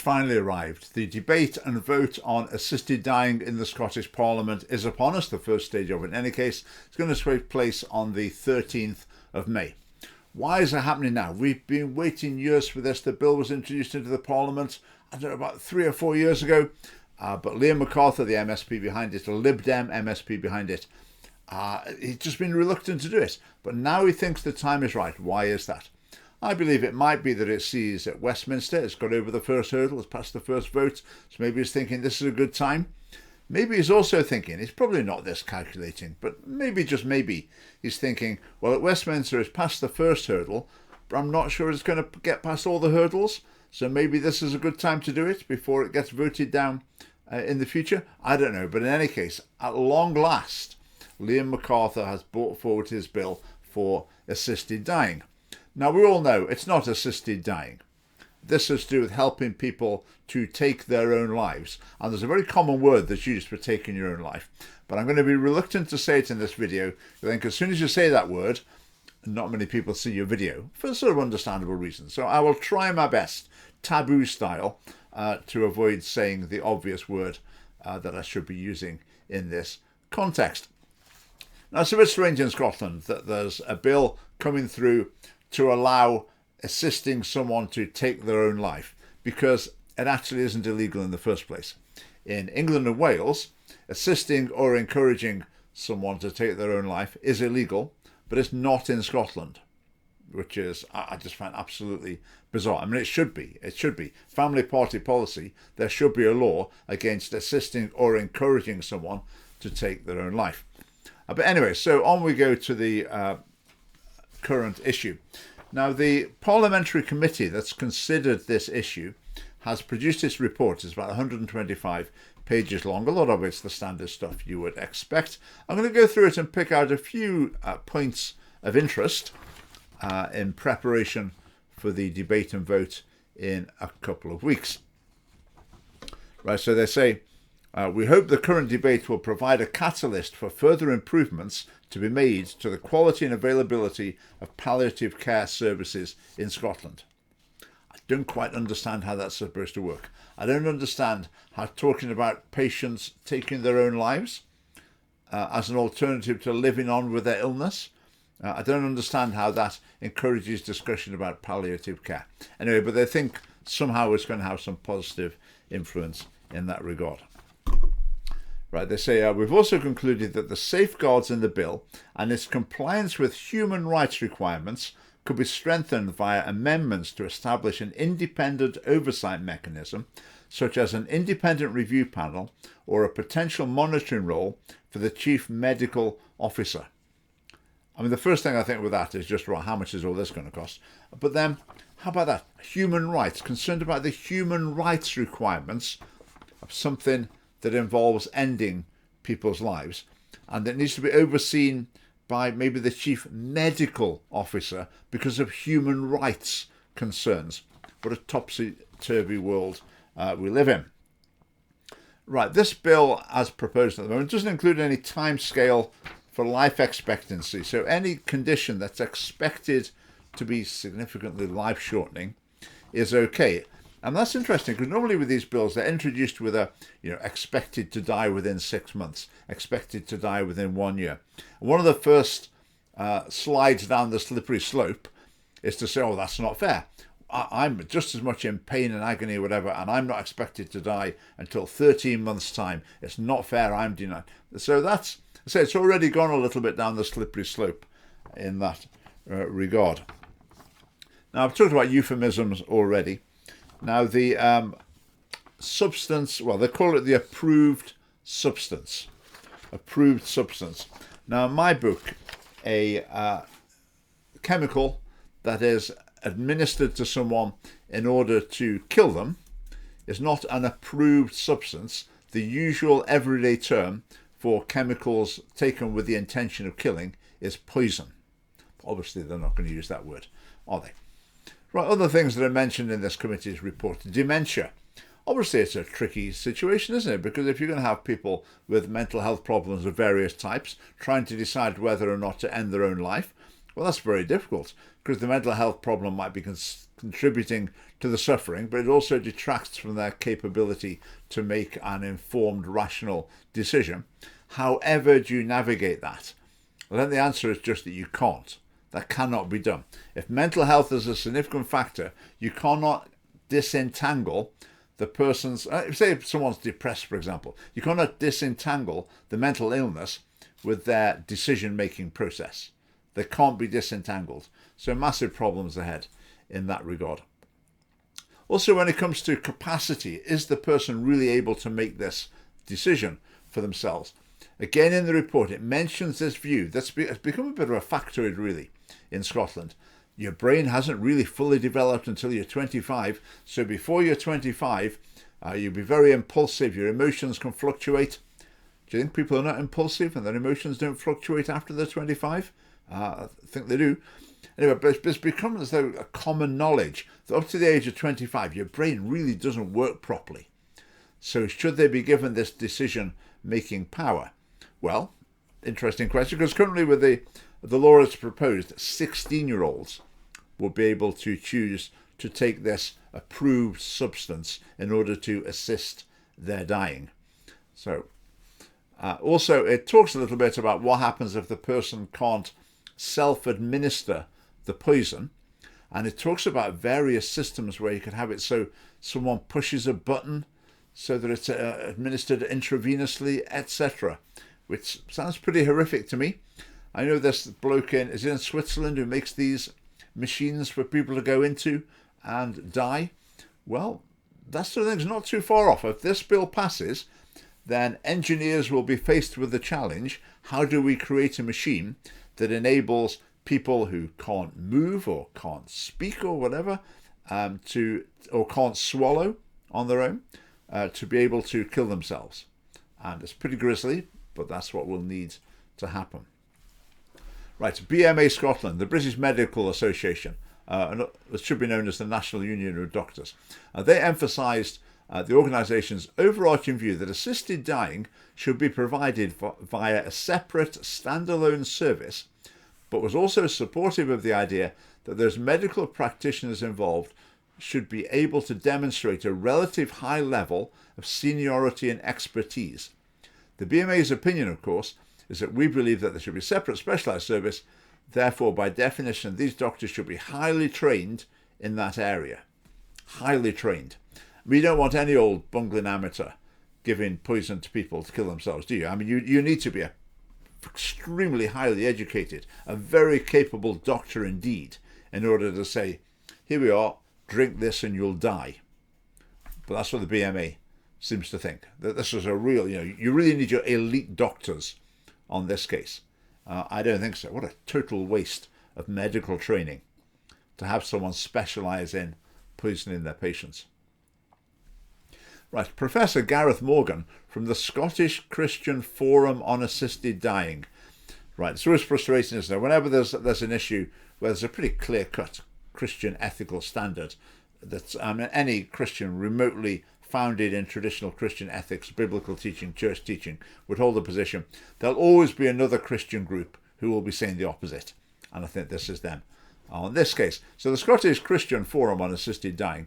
finally arrived. The debate and vote on assisted dying in the Scottish Parliament is upon us. The first stage of it, in any case, is going to take place on the 13th of May. Why is it happening now? We've been waiting years for this. The bill was introduced into the Parliament, I don't know, about 3 or 4 years ago. But Liam MacArthur, the MSP behind it, the Lib Dem MSP behind it, he's just been reluctant to do it. But now he thinks the time is right. Why is that? I believe it might be that it sees at Westminster, it's got over the first hurdle, it's passed the first vote, so maybe he's thinking this is a good time. Maybe he's also thinking, he's probably not this calculating, but maybe, just maybe, he's thinking, well, at Westminster it's passed the first hurdle, but I'm not sure it's going to get past all the hurdles, so maybe this is a good time to do it before it gets voted down in the future. I don't know, but in any case, at long last, Liam MacArthur has brought forward his bill for assisted dying. Now, we all know it's not assisted dying. This has to do with helping people to take their own lives. And there's a very common word that's used for taking your own life. But I'm going to be reluctant to say it in this video. I think as soon as you say that word, not many people see your video for sort of understandable reasons. So I will try my best, taboo style, to avoid saying the obvious word that I should be using in this context. Now, it's a bit strange in Scotland that there's a bill coming through to allow assisting someone to take their own life, because it actually isn't illegal in the first place. In England and Wales, assisting or encouraging someone to take their own life is illegal, but it's not in Scotland, which is, I just find absolutely bizarre. I mean, it should be. Family party policy, there should be a law against assisting or encouraging someone to take their own life. But anyway, so on we go to the current issue. Now, the parliamentary committee that's considered this issue has produced its report. It's about 125 pages long. A lot of it's the standard stuff you would expect. I'm going to go through it and pick out a few points of interest in preparation for the debate and vote in a couple of weeks. Right, so they say, we hope the current debate will provide a catalyst for further improvements to be made to the quality and availability of palliative care services in Scotland. I don't quite understand how that's supposed to work. I don't understand how talking about patients taking their own lives as an alternative to living on with their illness, I don't understand how that encourages discussion about palliative care. Anyway, but they think somehow it's going to have some positive influence in that regard. Right, they say, we've also concluded that the safeguards in the bill and its compliance with human rights requirements could be strengthened via amendments to establish an independent oversight mechanism, such as an independent review panel or a potential monitoring role for the chief medical officer. I mean, the first thing I think with that is just, right, how much is all this going to cost? But then, how about that? Human rights, concerned about the human rights requirements of something that involves ending people's lives, and that needs to be overseen by maybe the chief medical officer because of human rights concerns. What a topsy-turvy world we live in. Right, this bill, as proposed at the moment, doesn't include any time scale for life expectancy. So any condition that's expected to be significantly life-shortening is okay. And that's interesting, because normally with these bills, they're introduced with a, expected to die within 6 months, expected to die within 1 year. And one of the first slides down the slippery slope is to say, oh, that's not fair. I'm just as much in pain and agony or whatever, and I'm not expected to die until 13 months' time. It's not fair, I'm denied. So it's already gone a little bit down the slippery slope in that regard. Now, I've talked about euphemisms already. Now, the substance, well, they call it the approved substance. Approved substance. Now, in my book, a chemical that is administered to someone in order to kill them is not an approved substance. The usual everyday term for chemicals taken with the intention of killing is poison. Obviously, they're not going to use that word, are they? Right, other things that are mentioned in this committee's report. Dementia. Obviously, it's a tricky situation, isn't it? Because if you're going to have people with mental health problems of various types trying to decide whether or not to end their own life, Well, that's very difficult because the mental health problem might be contributing to the suffering, but it also detracts from their capability to make an informed, rational decision. However do you navigate that? Well, then the answer is just that you can't. That cannot be done. If mental health is a significant factor, you cannot disentangle the person's, say if someone's depressed, for example, you cannot disentangle the mental illness with their decision-making process. They can't be disentangled. So massive problems ahead in that regard. Also, when it comes to capacity, is the person really able to make this decision for themselves? Again, in the report, it mentions this view that's become a bit of a factoid, really, in Scotland. Your brain hasn't really fully developed until you're 25, so before you're 25, you'll be very impulsive, your emotions can fluctuate. Do you think people are not impulsive and their emotions don't fluctuate after they're 25? I think they do. Anyway, but it's become as though a common knowledge that up to the age of 25, your brain really doesn't work properly. So should they be given this decision-making power? Well, interesting question, because currently with the law that's proposed, 16-year-olds will be able to choose to take this approved substance in order to assist their dying. So, also, it talks a little bit about what happens if the person can't self-administer the poison, and it talks about various systems where you can have it so someone pushes a button so that it's administered intravenously, etc., which sounds pretty horrific to me. I know this bloke is in Switzerland who makes these machines for people to go into and die. Well, that sort of thing's not too far off. If this bill passes, then engineers will be faced with the challenge: how do we create a machine that enables people who can't move or can't speak or whatever, or can't swallow on their own, to be able to kill themselves? And it's pretty grisly, but that's what will need to happen. Right, BMA Scotland, the British Medical Association, it should be known as the National Union of Doctors. They emphasised the organisation's overarching view that assisted dying should be provided via a separate standalone service, but was also supportive of the idea that those medical practitioners involved should be able to demonstrate a relative high level of seniority and expertise. The BMA's opinion, of course, is that we believe that there should be a separate specialised service. Therefore, by definition, these doctors should be highly trained in that area. Highly trained. We don't want any old bungling amateur giving poison to people to kill themselves, do you? I mean, you need to be a extremely highly educated, a very capable doctor indeed, in order to say, here we are, drink this and you'll die. But that's what the BMA seems to think, that this is a real, you really need your elite doctors on this case. I don't think so. What a total waste of medical training to have someone specialise in poisoning their patients. Right, Professor Gareth Morgan from the Scottish Christian Forum on Assisted Dying. Right, it's always frustrating, isn't it? Whenever there's an issue where there's a pretty clear-cut Christian ethical standard that any Christian remotely founded in traditional Christian ethics, biblical teaching, church teaching, would hold the position, there'll always be another Christian group who will be saying the opposite. And I think this is them on this case. So the Scottish Christian Forum on Assisted Dying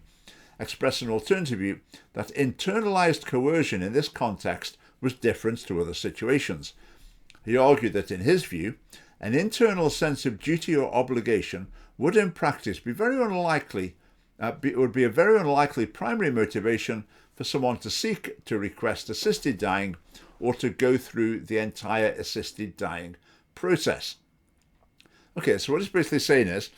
expressed an alternative view that internalised coercion in this context was different to other situations. He argued that in his view, an internal sense of duty or obligation would in practice be very unlikely would be a very unlikely primary motivation for someone to seek to request assisted dying or to go through the entire assisted dying process. Okay, so what it's basically saying is,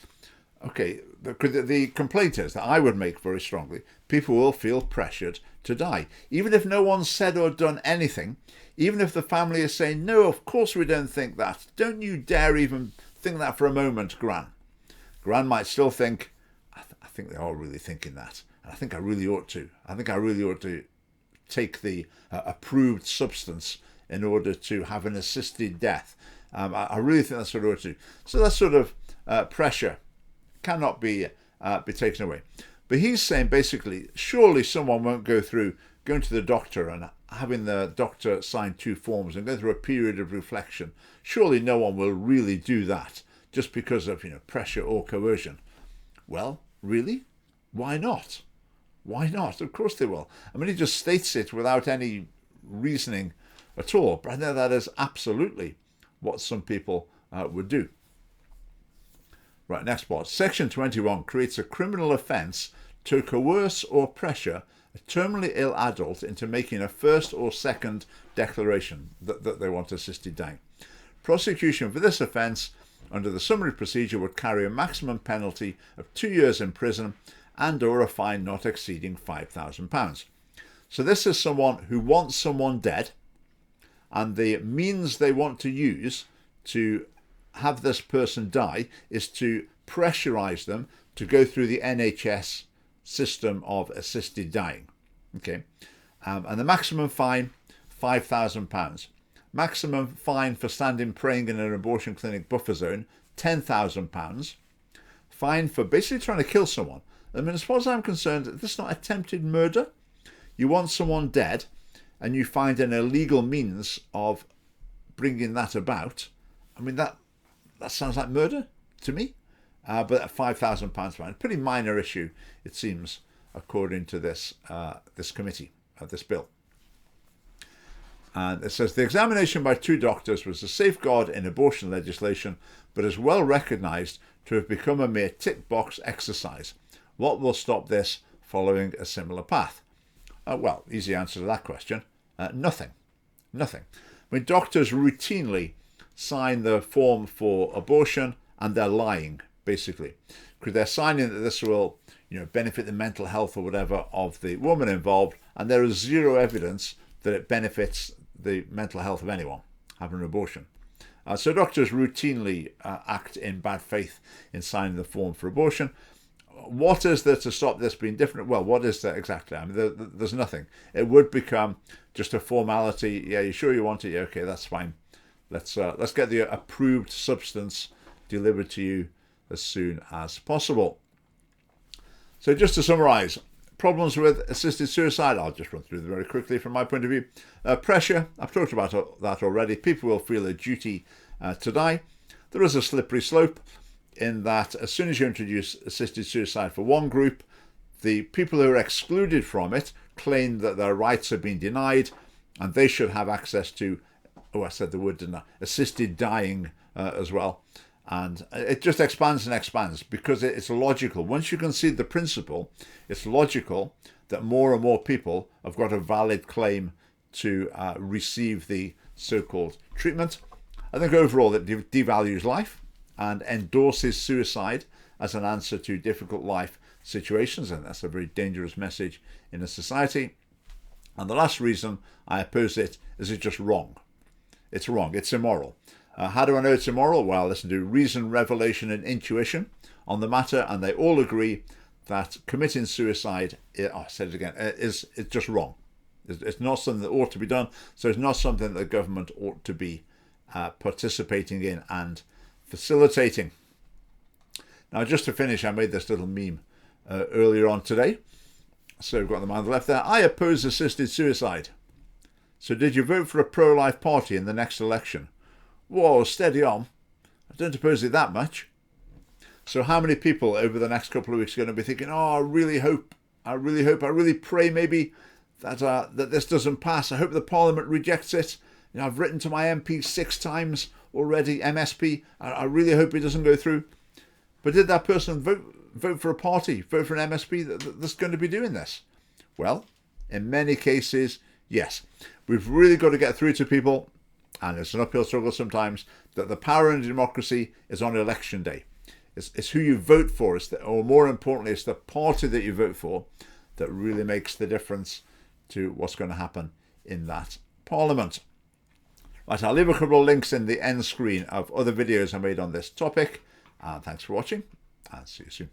okay, the complaint is that I would make very strongly, people will feel pressured to die. Even if no one's said or done anything, even if the family is saying, no, of course we don't think that, don't you dare even think that for a moment, Gran. Gran might still think, I think they are really thinking that. And I think I really ought to. I think I really ought to take the approved substance in order to have an assisted death. I really think that's what I ought to do. So that sort of pressure cannot be taken away. But he's saying basically, surely someone won't go through going to the doctor and having the doctor sign 2 forms and go through a period of reflection. Surely no one will really do that just because of pressure or coercion. Well, really? Why not? Why not? Of course they will. I mean, he just states it without any reasoning at all. But I know that is absolutely what some people would do. Right, next part. Section 21 creates a criminal offence to coerce or pressure a terminally ill adult into making a first or second declaration that they want assisted dying. Prosecution for this offence under the summary procedure would carry a maximum penalty of 2 years in prison and or a fine not exceeding £5,000. So this is someone who wants someone dead, and the means they want to use to have this person die is to pressurise them to go through the NHS system of assisted dying. Okay, and the maximum fine, £5,000. Maximum fine for standing praying in an abortion clinic buffer zone, £10,000. Fine for basically trying to kill someone. I mean, as far as I'm concerned, this is not attempted murder. You want someone dead, and you find an illegal means of bringing that about. I mean, that sounds like murder to me. But a £5,000 fine, pretty minor issue, it seems, according to this committee, this bill. And it says the examination by 2 doctors was a safeguard in abortion legislation, but is well recognised to have become a mere tick box exercise. What will stop this following a similar path? Well, easy answer to that question. Nothing. Nothing. I mean, doctors routinely sign the form for abortion and they're lying, basically, because they're signing that this will benefit the mental health or whatever of the woman involved, and there is zero evidence that it benefits the mental health of anyone having an abortion. So doctors routinely act in bad faith in signing the form for abortion. What is there to stop this being different? Well, what is there exactly? I mean, there's nothing. It would become just a formality. Yeah, you sure you want it? Yeah, okay, that's fine. Let's get the approved substance delivered to you as soon as possible. So just to summarise, problems with assisted suicide, I'll just run through them very quickly from my point of view. Pressure, I've talked about that already. People will feel a duty to die. There is a slippery slope in that as soon as you introduce assisted suicide for one group, the people who are excluded from it claim that their rights have been denied and they should have access to, I said the word, didn't I? Assisted dying as well. And it just expands and expands because it's logical. Once you concede the principle, it's logical that more and more people have got a valid claim to receive the so-called treatment. I think overall that devalues life and endorses suicide as an answer to difficult life situations, and that's a very dangerous message in a society. And the last reason I oppose it is it's just wrong. It's wrong. It's immoral. How do I know it's immoral? Well, listen to Reason, Revelation and Intuition on the matter, and they all agree that committing suicide, I said it again, it's just wrong. It's not something that ought to be done, so it's not something that the government ought to be participating in and facilitating. Now, just to finish, I made this little meme earlier on today. So we've got the man on the left there. I oppose assisted suicide. So did you vote for a pro-life party in the next election? Whoa, steady on. I don't oppose it that much. So how many people over the next couple of weeks are going to be thinking, oh, I really pray maybe that this doesn't pass. I hope the Parliament rejects it. I've written to my MP 6 times already, MSP. I really hope it doesn't go through. But did that person vote for a party, vote for an MSP that's going to be doing this? Well, in many cases, yes. We've really got to get through to people, and it's an uphill struggle sometimes, that the power in democracy is on election day. It's who you vote for, or more importantly, it's the party that you vote for that really makes the difference to what's going to happen in that Parliament. Right, I'll leave a couple of links in the end screen of other videos I made on this topic. Thanks for watching, and see you soon.